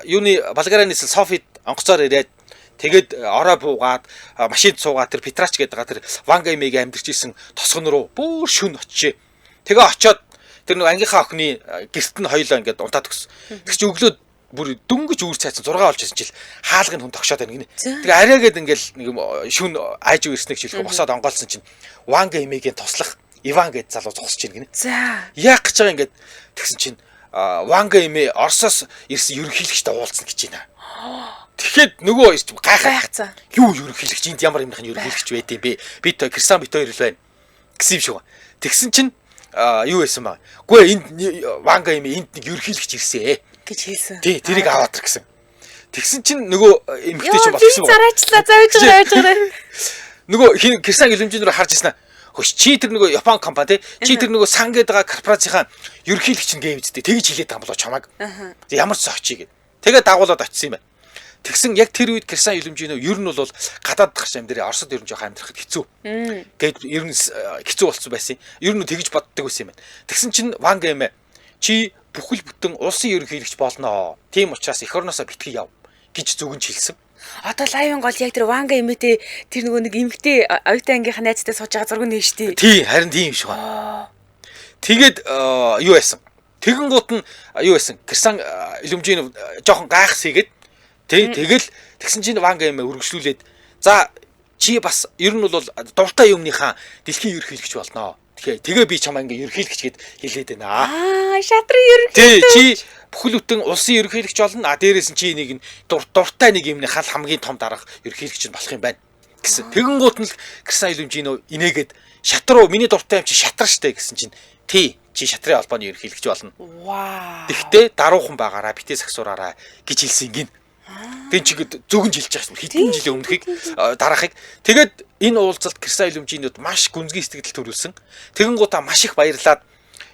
юуны Болгараас Софид онгоцоор ирээд тэгээд ороо буугаад машинд суугаад тэр Петрач гэдэг тэр Ванга имийг амьдарч исэн тосгон руу бүр шүн очие. Тэгээ очиод тэр нэг ангийнхаа охины гэрт нь хоёлоо ингээд унтаад өгсөн. Тэг чи өглөө бүр дөнгөж үүр цайсан 6 болж исэн чил хаалгын хүн тогшоод байна гинэ. Тэгээ арайгээд ингээл нэг шүн айж ирснэг жилхүү босоод онгоолсон чинь Ванга имигийн туслах Иван гэдэг залуу зогсож байна гинэ. За. Яах гэж байгаа ингээд тэгсэн чинь Ванга имээ Оросоос ирсэн ерөнхийлөгчтэй уулзна гэж байна. Тэгэхэд нөгөө гайхацсан. Юу ерөнхийлөгч энд ямар юмхан ерөнхийлөгч байд юм бэ? Би Кирсан бит хоёр л байна гэсэн юм шиг ба. Тэгсэн чинь юу байсан баа. Гүй энд Ванга юм энд нэг ерөнхийлөгч ирсэн гэж хэлсэн. Тий, тэрийг аваад ир гэсэн. Тэгсэн чинь нөгөө эмгтэй чинь болчихсон ба. Зараачлаа зааж байгаа. Нөгөө Кирсан Илүмжиноор харж ирсэн. Хөш чи тэр нөгөө Япон компани чи тэр нөгөө сан гэдэг байгаа корпорацийн ерөнхийлөгч нь гэвчтэй тэгж хэлээд байгаа болоо чамайг. Ямар ч очие гэд. Тэгээд дагуулад очсон юм байна. Тэгсэн яг тэр үед Кирсан Илүмжинов ер нь бол гадаад гарч амьдраа Оросд ер нь жоох амьдрахад хэцүү. Гэт ер нь хэцүү болсон байсан. Ер нь тэгж боддог байсан юм байна. Тэгсэн чинь Ванга эмээ чи бүхэл бүтэн улсын ерөнхийлөгч болноо. Тийм учраас эх орноосоо битгий яв гэж зүгэнж хэлсэн. Одоо лайвын гол яг тэр Ванга эмээтэй тэр нөгөө нэг эмгтэй оюутан ангийнхаа найзтай сууж байгаа зураг нь штий. Тий, харин тийм шиг байна. Тэгээд юу байсан? Тэгэн гут нь юу байсан? Кирсан Илүмжинов жоохон гайхсгээд тэгэл тэгсэн чинь Ванга эмээ үргэлжлүүлээд за чи бас ер нь бол дуртай юмныхаа дэлхийн ерөнхийлөгч болноо. Тэгээ би чамаа ингээ ерөнхийлөгч гэд хэлээд байна. Шатрын ерөнхийлөгч. Чи бүхэл бүтэн улсын ерөнхийлөгч болно. Дээрээс нь чи нэг дуртай нэг юмныхаа хамгийн том дарга ерөнхийлөгч нь болох юм байна гэсэн. Тэгэнгუут нь Кирсан Илүмжинов инээгээд шатруу миний дуртай юм чи шатар штэ гэсэн чинь тий чи шатрын холбооны ерөнхийлөгч болно. Вау. Тэгтээ даруухан байгаараа битээ сагсуураараа гэж хэлсэн гин. Тэн чигэд зөвгөн жилж байгаа юм. Хэдэн жилийн өмнөхийг дараахыг тэгээд энэ уулзалт Кирсан Илүмжинүүд маш гүнзгий сэтгэл төрүүлсэн. Тэгэн гутаа маш их баярлаад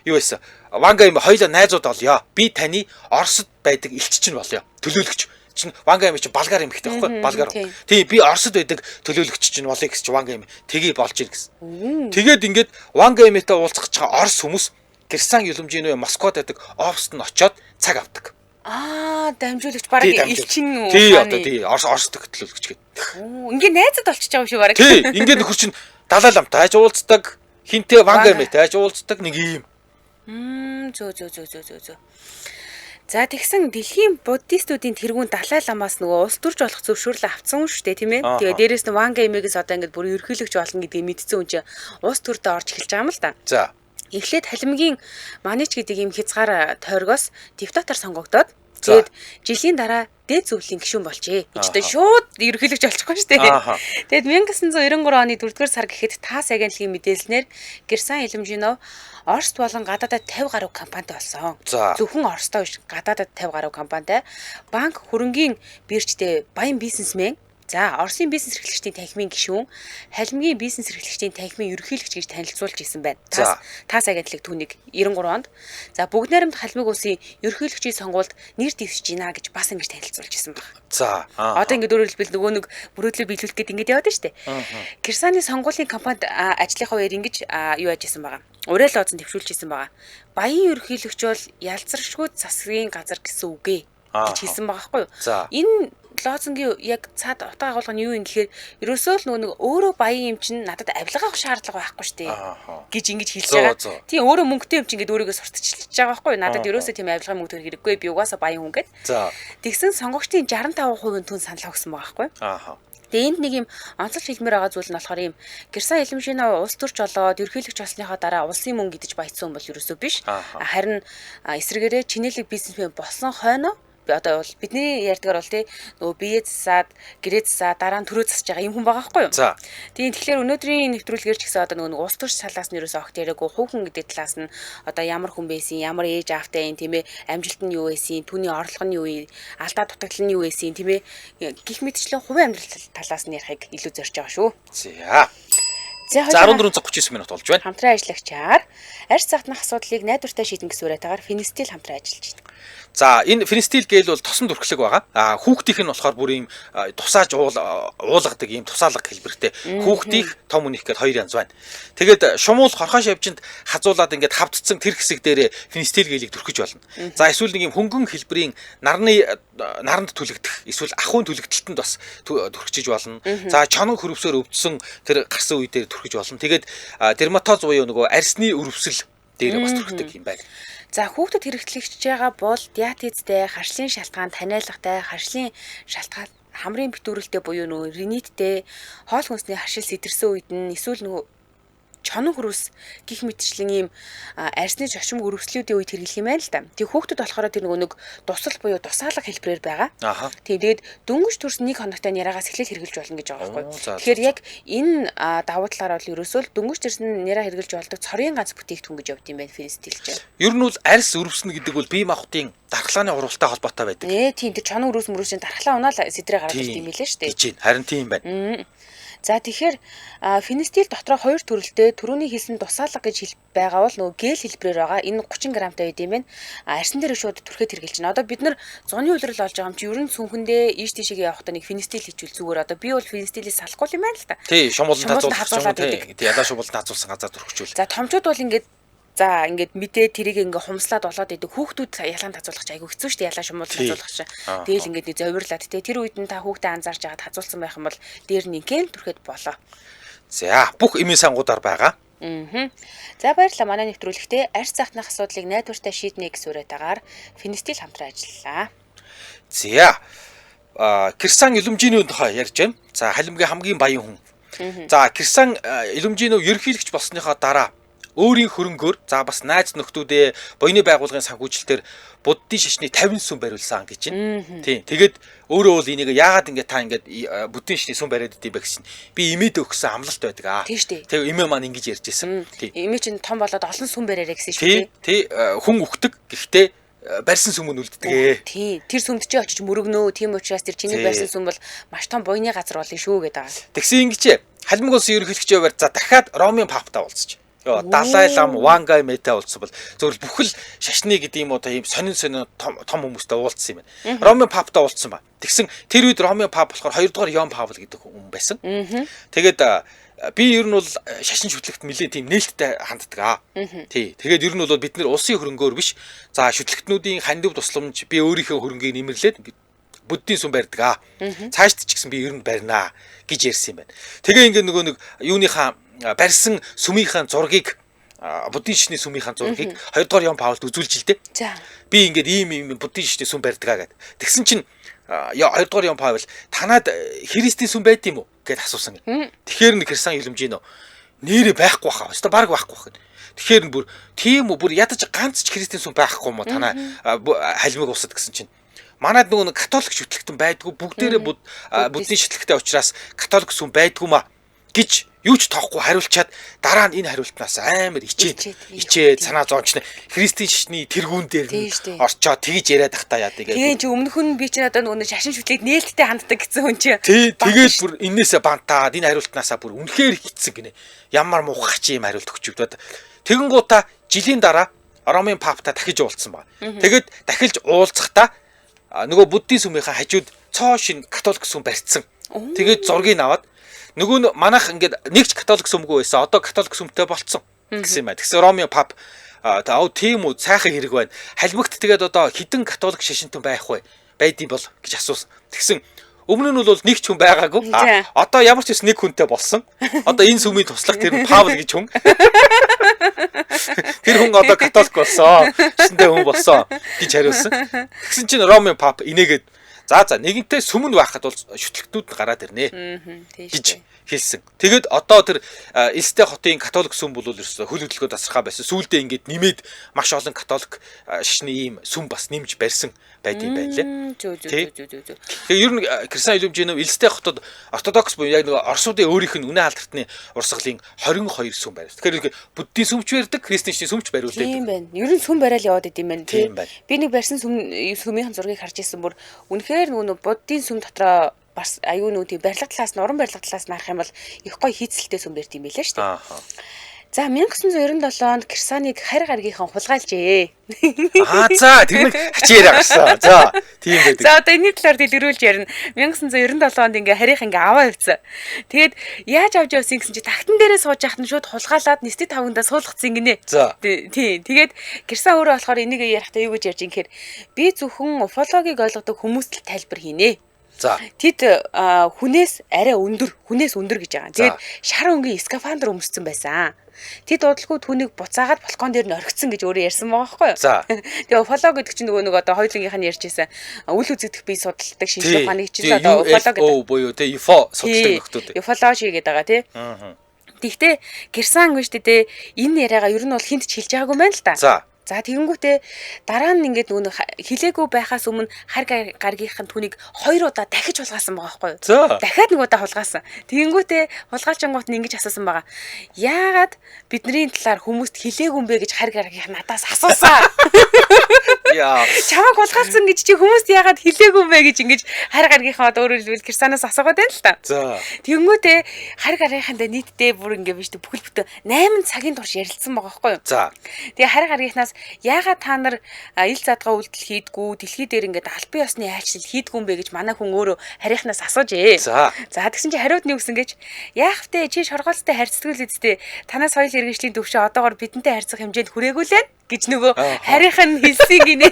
юу байсан? Ванга юм хоёлаа найзууд олё. Би таны Оросд байдаг элч чинь болё. Төлөөлөгч чинь Ванга юм чи болгар юм ихтэй байхгүй болгар. Тийм би Оросд байдаг төлөөлөгч чинь болё гэж Ванга юм тгий болж ийн гэсэн. Тэгээд ингээд Ванга юмтай уулзах гэж байгаа Орос хүмүүс Кирсан Илүмжинөө Москвад байдаг оффист нь очиод цаг авдаг. Дамжуулагч бараг элчин үү? Тий одоо тий Оросд төлөөлөгч гэдэг. Ингээ найзад болчихж байгаа юм шиг бараг. Тий ингээд нөхөр чинь Далай ламтай аж уулздаг, хинтээ Ванга юмтай аж уулздаг нэг юм. Зөө. За тэгсэн дэлхийн буддистуудын тэргүүн Далай ламаас нөгөө улс төрж болох зөвшөөрлө авсан шүү дээ тийм ээ. Тэгээ дээрээс нь Ванга юмээс одоо ингээд бүр ерөнхийлөгч болно гэдгийг мэдсэн хүн чинь улс төрдөө орж эхэлж байгаа юм л да. За. Эхлээд Халимгийн Манич гэдэг юм хязгаар тойргоос диктатор сонгогдоод тэгээд жилийн дараа дээд зөвлөлийн гишүүн болжээ. Эцтэй шууд ерөнхийлөгч болчихгүй шүү дээ. Тэгээд 1993 оны 4-р сар гэхэд ТАСС агентлагийн мэдээлснээр Кирсан Илүмжинов Оросд болон гадаадад 50 гаруй компанитай болсон. Зөвхөн Оростой биш гадаадад 50 гаруй компанитай банк хөрөнгийн биржтэй баян бизнесмен. За Оросын бизнес эрхлэгчдийн танхимын гишүүн, Халимгийн бизнес эрхлэгчдийн танхимын ерөнхийлөгч гэж танилцуулж ирсэн байна. ТАСС агентлаг түүнийг 93 онд. За бүгд найрамд Халимыг улсын ерөнхийлөгчийн сонгуульд нэр дэвшиж гинэ гэж бас ингэж танилцуулж ирсэн байна. За. Одоо ингэ өөрөөр хэлбэл нөгөө нэг мөрөөдлөө биелүүлэх гээд ингэж яваад штэ. Кирсаны сонгуулийн компанид ажлынхаа үеэр ингэж юу яжсэн байгаа. Урайлын лоозон төвшүүлж ирсэн байгаа. Баян ерөнхийлөгч бол ялцрашгүй засгийн газар гэсэн үгээ гэж хэлсэн байгаа байхгүй юу? Энэ лоозонгийн яг цаад утга агуулга нь юу юм гэхээр ерөөсөө л нөгөө өөрөө баян юм чинь надад авилга авах шаардлага байхгүй шүү дээ гэж ингэж хэлж байгаа. Тийм өөрөө мөнгөтэй юм чинь ингээд өөрийгөө сурталчилж байгаа байхгүй юу? Надад ерөөсөө тийм авилга мөнгө төр хэрэггүй би угаасаа баян хүн гэд. Тэгсэн сонгогчдын 65% түн санал өгсөн байгаа байхгүй юу? Тэгээ энд нэг юм онцлог хэлмээр байгаа зүйл нь болохоор юм Кирсан Илүмжинов улс төрч болоод ерөнхийлөгч болсныхаа дараа улсын мөнгө идэж баяцсан хүн бол ерөөсөө биш. Харин эсрэгээрээ чинэлэг бизнесмен болсон хойноо одоо бол бидний ярьдгаар бол тий нөгөө бие засаад гэрээ засаад дараа нь төрөө засаж байгаа юм хүн байгаа байхгүй юу? Тийм тэгэхээр өнөөдрийн нэвтрүүлгээр ч гэсэн одоо нөгөө улс төрч талаас нь ерөөсөө огт яриаггүй хүүхэн гэдэг талаас нь одоо ямар хүн байсан, ямар ээж аавтай юм тийм ээ, амжилт нь юу байсан, түүний орлого нь юу вэ, алдаа дутагдал нь юу байсан тийм ээ гих мэтчлэн хувийн амьдрал талаас нь ярихыг илүү зорж байгаа шүү. За 14:39 минут болж байна. Хамтран ажиллагчаар арьс захнах асуудлыг найдвартай шийдэн гэсэн үрэйтаагаар Финстил хамтран ажиллаж байна. За энэ Финстил гээл бол тосон төрхлөг байгаа. Хүүхдийнх нь болохоор бүр ийм тусааж уулгадаг ийм тусаалга хэлбэртэй. Хүүхдийнх том үнийх гээд хоёр янз байна. Тэгээд шумуул хорхоо шавжинд хазуулаад ингээд хавдцсан тэр хэсэг дээрээ Финстил гэлийг төрхөж болно. За эсвэл нэг ийм хөнгөн хэлбэрийн наранд түлэгдэх эсвэл ахуйн түлэгдэлтэнд бас төрхөж болно. За чоног хөрөвсөөр өвдсөн тэр гарсан үе дээр төрхөж болно. Тэгээд дерматоз буюу нөгөө арьсны өрөвсөл дээр бас төрхдөг юм байна. За хүүхдэд хэрэгтлэгч байгаа бол диатезтэй, харшлын шалтгаан таниалгатай, харшлын шалтгаан хамрын битүүрэлтэй буюу нөгөө риниттэй, хоол хүнсний харшил сэтэрсэн үед нь эсвэл нөгөө чоног хөрвс гих мэтчлэн ийм арьсны зочим хөрвслүүдийн үед хэрэглэх юм байна л да. Тэг хүүхдэд болохоор тэр нөгөө нэг тусал буюу тусаалга хэлбэрээр байгаа. Тэгээд дөнгөж төрс нэг хоногтой няраагаас эхлээд хэрэглэж болно гэж байгаа байхгүй. Тэгэхээр яг энэ давуу талаар бол ерөөсөө дөнгөж төрсөн няраа хэрэглэж болдог цорын ганц бүтээгдэхүүн гэж явд юм байна Финстилж. Ер нь бол арьс өрөвснө гэдэг бол бие махбодын дархлааны уралтай холбоотой байдаг. Тийм тэр чоног хөрвс мөрөсийн дархлаа унаал сэтрээ гараад ирд юм билээ шүү дээ. Харин тийм байна. За тэгэхээр Финстил дотроо хоёр төрөлтэй түрүүний хэлсэн тусаалга гэж хэл байгаа бол нөгөө гел хэлбэрээр байгаа. Энэ 30 грамтай байд юм байна. Арьсан дээр шууд түрхээ тэргэлж байна. Одоо бид нар зуны улирал олж байгаа юм чи ер нь сүнхэндээ ийш тийшээ явахдаа нэг Финстил хийчихвэл зүгээр. Одоо би бол Финстилийг салахгүй юм байна л та. Тий, шумууланд хазуулсан тий. Ялаа шумууланд хазуулсан газар түрхчүүл. За томчууд бол ингээд за ингээд мэдээ тэрийг ингээ хумслаад болоод идэг хүүхдүүд ялаанд хазуулах чи айгу хэцүү шүү дээ ялаа шумууланд хазуулах чи. Тэгэл ингээд нэг зовирлаад те тэр үед нь та хүүхдээ анзаарч яагаад хазуулсан байх юм бол дээр нэгэн түрхэд болоо. За бүх эмийн сангуудаар байгаа. За баярлалаа манай нэвтрүүлэгтээ арьс захнах асуудлыг найдвартай шийднэ гэсэн үрэйтаагаар Финстил хамтран ажиллалаа. За Кирсан Илүмжинүүд ярьж байна. За Халимгийн хамгийн баян хүн. За Кирсан Илүмжинөө ерөнхийлөгч болсныхоо дараа өөрийн хөрөнгөөр за бас найз нөхдүүдээ буйны байгууллагын санхүүжилтээр буддын шашны 50 сүм бариулсан гэж байна. Тийм. Тэгээд өөрөө бол энийг яагаад ингээд та ингээд буддын шашны сүм бариад идэв бэ гэсэн. Би имээд өгсөн амлалт байдаг аа. Тэгээ имээ маань ингэж ярьж ирсэн. Тийм. Имээ чинь том болоод олон сүм бариараа гэсэн шүү дээ. Тий. Хүн үхдэг. Гэхдээ барьсан сүм нь үлддэг. Тий. Тэр сүмд чи очиж мөрөгнөө. Тийм учраас тэр чиний барьсан сүм бол маш том буйны газар болно шүү гэдэг байгаа. Тэгсэн ингэж халимаг улсын ерөнхийлөгчөө барь за дахиад Ромын паптай уулзчих. Далай лам Вангай мэтэй уулзсан бол зөвхөн бүхэл шашны гэдэг юм уу ийм сонин том хүмүүстэй уулзсан юм байна. Ромын паптай уулзсан ба. Тэгсэн тэр үед Ромын пап болохоор 2 дугаар Йоан Паул гэдэг хүн байсан. Тэгээд би ер нь бол шашин шүтлэгт нэлээд тийм нээлттэй ханддаг аа. Тий. Тэгээд ер нь бол бид нэр улсын хөрөнгөөр биш. За шүтлэгтнүүдийн хандив тусламж би өөрийнхөө хөрөнгийг нэмэрлээд буддийн сүм барьдаг аа. Цаашд ч гэсэн би ер нь барина гэж ярьсан юм байна. Тэгээ ингээд нөгөө нэг юуныхаа барьсан сүмийнхаа зургийг буддийн шашны сүмийнхаа зургийг 2 дугаар Йоан Паулд үзүүлж л дээ. За. Би ингээд ийм буддийн шашны сүм барьдаг гэд. Тэгсэн чинь 2 дугаар Йоан Паул танад христийн сүм байд юм уу гэд асуусан. Тэгэхээр нэг Хрисан илэмжийн нэрээ байхгүй баха. Өстө баг байхгүй баха. Тэгэхээр бүр тийм үү бүр ядаж ганц ч христийн сүм байхгүй юм уу танаа халимаг усад гэсэн чинь манад нөгөө католик шүтлэгтэн байдгүй бүгдээрээ буддийн шүтлэгтэй учраас католик сүм байдгүй маа гэж юу ч тоохгүй хариулчаад дараа нь энэ хариултнаас амар ичээд санаа зовчны христийн шашны тэргүүн дээр нь орчоод тэгж яриад тахтаа яа тэгээд тэгээ чи өмнөх нь би чи одоо нөгөө шашин шүтлэгт нээлттэй ханддаг гэсэн хүн чи тэгээд бүр энээсээ бантаад энэ хариултнаасаа бүр үнэхээр хитсэн гинэ ямар муухай чи юм хариулт өгч өгдөд тэгэн гута жилийн дараа Ромын паптай дахиж уулзсан баг тэгээд дахилж уулзахдаа нөгөө буддийн сүмийнхаа хажууд цоо шин католик сүм барьцсан. Тэгээд зургийг аваад нөгөө манайх ингээд нэг ч католик сүмгүй байсан. Одоо католик сүмтэй болцсон гэсэн юм аа. Тэгсэн Ромын пап тийм үү сайхан хэрэг байна. Халимагт тэгээд одоо хідэн католик шашинтан байх вэ? Байдсан бол гэж асуусан. Тэгсэн өмнө нь бол нэг ч хүн байгаагүй. Одоо ямар ч нэг хүнтэй болсон. Одоо энэ сүмийн туслах тэр Паул гэж хүн. Тэр хүн одоо католик болсон. Тэсэндээ хүн болсон гэж хариулсан. Тэгсэн чинь Ромын пап инээгээд за нэгэнтээ сүмэн байхад бол шүтлэгтнүүд нь гараад ирнэ гэж хэлсэн. Тэгэд одоо тэр Элстэй хотын католик сүм бол ерөөсө хөл хөдөлгөөн тасархаа байсан. Сүүлдээ ингээд нэмээд маш олон католик шашны ийм сүм бас нэмж барьсан байдığım байлээ. Тэгээ ер нь Хрисан илүүмжийн Элстэй хотод ортодокс буюу яг нэг Оросуудын өөрийнх нь үнэ алдартны урсгалын 22 сүм барьсан. Тэгэхээр буддийн сүмч барьдаг, христчний сүмч бариулдаг. Тийм байна. Ер нь сүм барайл яваад идэм байна тийм. Би нэг барьсан сүмийн зургийг харж ирсэн бүр үнэхээр нөгөө буддийн сүм дотроо бас аюу нүү тийм барилга талаас нь уран барилга талаас нь харах юм бол их гоё хийцэлтэй сүм барьд юм байлаа шүү дээ. За 1997 онд Кирсаныг харь гаргийнхан хулгайлжээ. За тэр нэг хачээр гарсан. За тийм байдаг. За одоо энэний талаар дэлгэрүүлж ярина. 1997 онд ингээ харийнх ингээ аваа явцсан. Тэгээд яаж авч явсан гэсэн чи тагтан дээрээ сууж яхад нь шууд хулгаалаад нэстэ тавгандаа суулгацсан гинэ. Тийм. Тэгээд Кирсан өөрөө болохоор энийг ярихтаа юу гэж ярьж юм гэхээр би зөвхөн уфологийг ойлгодог хүмүүст л тайлбар хийнэ. За. Тэд хүнээс арай өндөр гэж байгаа. Тэгээд шар өнгийн скафандр өмссөн байсан. Тэд удалгүй түүнийг буцаагаад балкон дээр нь орхицсан гэж өөрөө ярьсан байгаа байхгүй юу? За. Тэгээ уфолог гэдэг чинь нөгөө одоо хоёулынгийнх нь ярьжсэн үл үзэгдэх бие судалдаг шинжлэх ухааны чинь одоо уфолог гэдэг. Буюу тэ UFO судалдаг нөхдүүд. Уфологи гэдэг байгаа тий. Тэгтээ Кирсан гэж тэ энэ яриагаа ер нь бол хинт ч хэлж байгаагүй юм байна л да. За тэгэнгүүтээ дараа нь ингээд нөгөө хилээгүй байхаас өмнө харь гаргийнхан түүнийг 2 удаа дахиж хулгаасан байгаа байхгүй юу? Дахиад нэг удаа хулгаасан. Тэгэнгүүтээ хулгаалчингууд нь ингэж асуусан байгаа. Яагаад бидний талаар хүмүүст хилээгүй юм бэ гэж харь гаргийнхан надаас асуусан. Яа. Чамайг хулгаалсан гэж чи хүмүүст яагаад хилээгүй юм бэ гэж ингэж харь гаргийнхан өөрөөр хэлбэл Кирсанаас асуугаад байна л та. За. Тэгэнгүүтээ харь гаргийнхандаа нийтдээ бүр ингэ биш бүхэл бүтэн 8 цагийн турш ярилцсан байгаа байхгүй юу? За. Тэгээ харь гаргийнхнаас яагаад та нар ил задгаа үйлдэл хийдгүү дэлхий дээр ингээд албан ёсны айлчлал хийдгүү юм бэ гэж манай хүн өөрөө харийнхнаас асуужээ. За тэгсэн чи хариуд нь юу гэсэн гэж яах вэ чи шоргоолцтой харьцдаг л үсттэй танаа соёл иргэншлийн төвшөө одоогоор бидэнтэй харьцах хэмжээнд хүрээгүй лээ гэж нөгөө харийнх нь хэлсэн гинэ.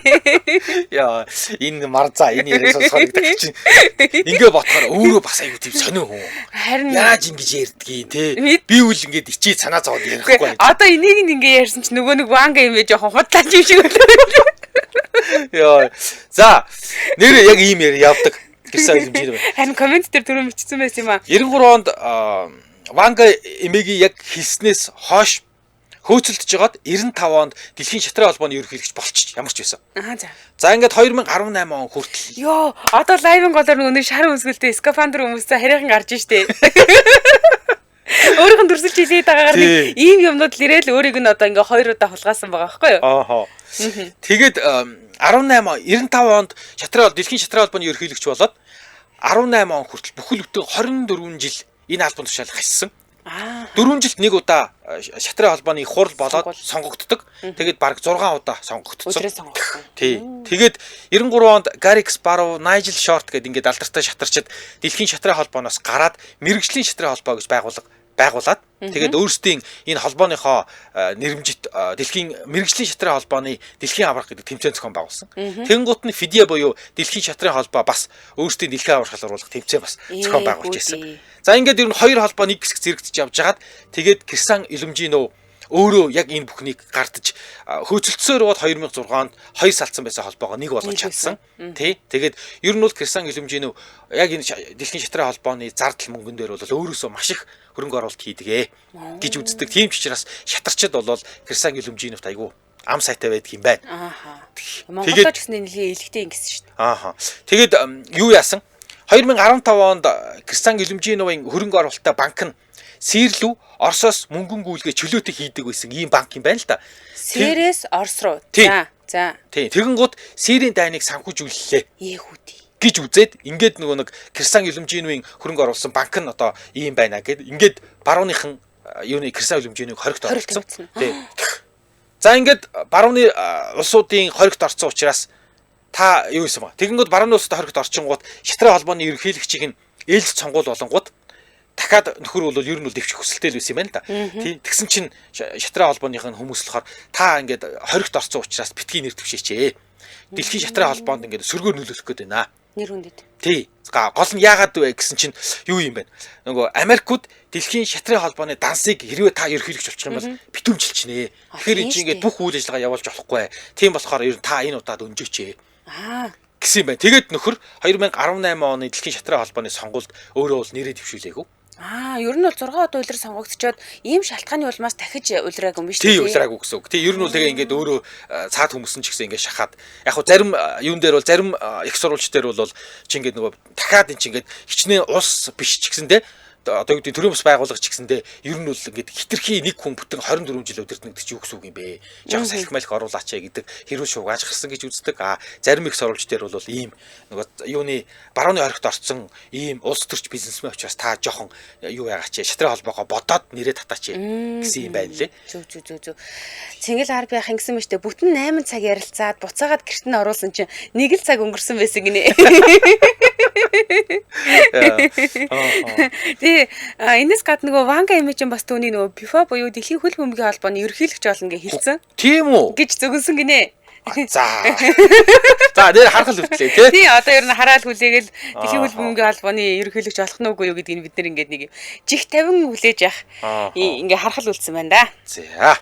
Яа энэ марзаа энэ яриа сонсоход чинь ингээ ботхоор өөрөө бас аюу тийм сонио хүн. Харин яаж ингэж ярьдгийг те би үл ингээд ичээ санаа зовоод ярихгүй. Одоо энийг ингээ ярьсан чи нөгөө нэг ванга юм ээ жоохон худлаач юм шиг үлээ. Яа. За нэр яг ийм яриа явдаг. Кирсан илэмжээр байна. Харин комент дээр түрүү бичсэн байсан юм аа. 93 онд ванга эмээгийн яг хэлснээс хойш хөөцөлдөж жагаад 95 онд Дэлхийн шатрын холбооны ерөнхийлөгч болчих ямар ч байсан. За. За ингээд 2018 он хүртэл. Йоо, одоо лайвын голоор нөгөө шар үсгэлтэй скафандр хүмүүсээ харийнхан гарч штэ. Өөрийнх нь дүрсэлж хэлээд байгаагаар нэг ийм юмнууд л ирээл өөрийг нь одоо ингээ 2 удаа хулгайсан байгаа байхгүй юу? Ааха. Тэгээд 95 онд Дэлхийн шатрын холбооны ерөнхийлөгч болоод 18 он хүртэл бүхэл бүтэн 24 жил энэ албан тушаалыг хассан. 4 жилд нэг удаа шатрын холбооны хурал болоод сонгогддог. Тэгээд бараг 6 удаа сонгогдсон. Тий. Тэгээд 93 онд Гарри Каспаров, Найжел Шорт гэдэг ингээд алдартай шатарчид Дэлхийн шатрын холбооноос гараад мэрэгжлийн шатрын холбоо гэж байгуулад тэгээд өөрсдийн энэ холбооныхоо нэрмжит Дэлхийн мэрэгжлийн шатрын холбооны Дэлхийн аврах гэдэг тэмцээн зохион байгуулсан. Тэнгуут нь FIDE буюу Дэлхийн шатрын холбоо бас өөрсдийн Дэлхийн аврахыг оруулах тэмцээн бас зохион байгуулж байсан. За ингээд ер нь хоёр холбоо нэг хэсэг зэрэгдэж явж хагаад тэгээд Кирсан Илүмжинов өөрөө яг энэ бүхнийг гардаж хөөцөлдсөөр бод 2006 онд хоёр салцсан байсан холбоогоо нэг болгож чадсан. Тий. Тэгээд ер нь бол Кирсан Илүмжинов яг энэ Дэлхийн шатрын холбооны зардал мөнгөн дээр бол өөрөөсөө маш их хөрөнгө оруулалт хийдэг гэж үздэг. Тийм ч учраас шатарчид бол Кирсан Илүмжиновт айгүй ам сайтай байдаг юм байна. Монголоо ч гэсэн нэлээд илэгтэй ингэсэн шүү дээ. Тэгээд юу яасан? 2015 онд Кирсан Илүмжиновын хөрөнгө оруулалттай банк нь Сирлүү Оросоос мөнгөн гүйлгээ чөлөөтэй хийдэг байсан ийм банк юм байна л да. Сирээс Орос руу. За. Тийм. Тэгэнгუთ Сирийн дайныг санхүүжүүллээ. Ийхүүдий гэж үзээд ингээд нөгөө нэг Кирсан Илүмжиновын хөрөнгө оруулсан банк нь одоо ийм байна гэд ингээд барууныхан юуны Кирсан Илүмжиновыг хоригт оруулсан. Тийм. За ингээд барууны улсуудын хоригт орсон учраас та юу гэсэн ба. Тэгэнгუთ барууны улсад хоригт орчингууд шатрын холбооны ерөнхийлөгчийг нь ээлж сонгуул болонгууд дахиад нөхөр бол ер нь дэвших хүсэлтэй л байсан юм байна л да. Тий. Тэгсэн чинь шатрын холбооных нь хүмүүс болохоор та ингээд хоригт орсон учраас битгий нэр дэвшээчээ. Дэлхийн шатрын холбоонд ингээд сөргөөр нөлөөлөх гээд байна. Нэр үндэд. Тий. Гол нь яагаад вэ гэсэн чинь юу юм бэ? Нөгөө Америкууд Дэлхийн шатрын холбооны дансыг хэрвээ та ерөнхийлөгч болчих юм бол битүүмжилчнэ. Тэгэхээр энэ ингээд бүх үйл ажиллагаа явуулж болохгүй. Тийм болохоор ер нь та энэ удаад өнжөөч. Гэсэн юм байна. Тэгээд нөхөр 2018 оны Дэлхийн шатрын холбооны сонгуульд өөрөө бол нэрээ дэвшүүлээгүй. Ер нь бол 6 удаа улирал сонгогдчоод ийм шалтгааны улмаас дахиж улираагүй юм биш үү? Тий, улираагүй гэсэн үг. Тий, ер нь бол тэгээ ингээд өөрөө цаад хүмүүс нь ч гэсэн ингээд шахаад яг хөө зарим юун дээр бол зарим их сурвалж дээр бол чи ингээд нөгөө дахиад эн чи ингээд хичнээн ус биш ч гэсэндээ одоо юу гэдэг төрийн бас байгууллага ч гэсэндээ ер нь бол ингээд хитрхи нэг хүн бүтэн 24 жил удирдах гэдэг чи юу гэсэн үг юм бэ? Жаа салхи малх оруулаач гэдэг хэрүүл шуугааж гарсан гэж үздэг. Зарим их сурвалж дээр бол ийм нөгөө юуны барууны хоригт орсон ийм улс төрч бизнесмен учраас та жоохон юу яагаач шатрын холбоогоо бодоод нэрээ татаач гэсэн юм байна лээ. Зүг. Цэнгэл арби яхин гэсэн мэт бүтэн 8 цаг ярилцаад буцаагаад гэрт нь оруулсан чинь нэг л цаг өнгөрсөн байсан гинэ. Энэс гадна нөгөө Ванга имижин бас түүний нөгөө БИФА буюу Дэлхийн хөл бөмбөгийн холбооны ерөнхийлөгч болно гэж хэлсэн. Тийм үү? Гэж зөвгөнсөн гинэ. За нэр харгал үлдлээ тий. Тий, одоо ер нь хараал хүлээгээл Дэлхийн хөл бөмбөгийн холбооны ерөнхийлөгч болох нь үгүй юу гэдгийг бид нэр ингээд нэг жих 50 хүлээж явах ингээ харгал үлдсэн байна да.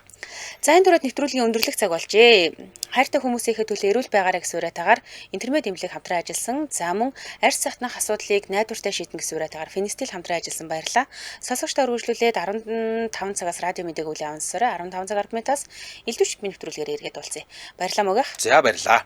За энэ дөрөв нэвтрүүлгийн өндөрлөх цаг болжээ. Хайртай хүмүүсийнхээ төлөө эрүүл байгаарай гэсэн уриатаагаар интернет эмнэлэг хамтран ажилласан. За мөн арьс сахнах асуудлыг найдвартай шийднэ гэсэн уриатаагаар Финистил хамтран ажилласан баярлалаа. Сонсогчдоо үргэлжлүүлээд 15 цагаас радио мэдээг үйл явуулсараа 15 цаг аргументаас элдв шипний нэвтрүүлгээр эргээд уулзъя. Баярлалаа мөгөх. За баярлалаа.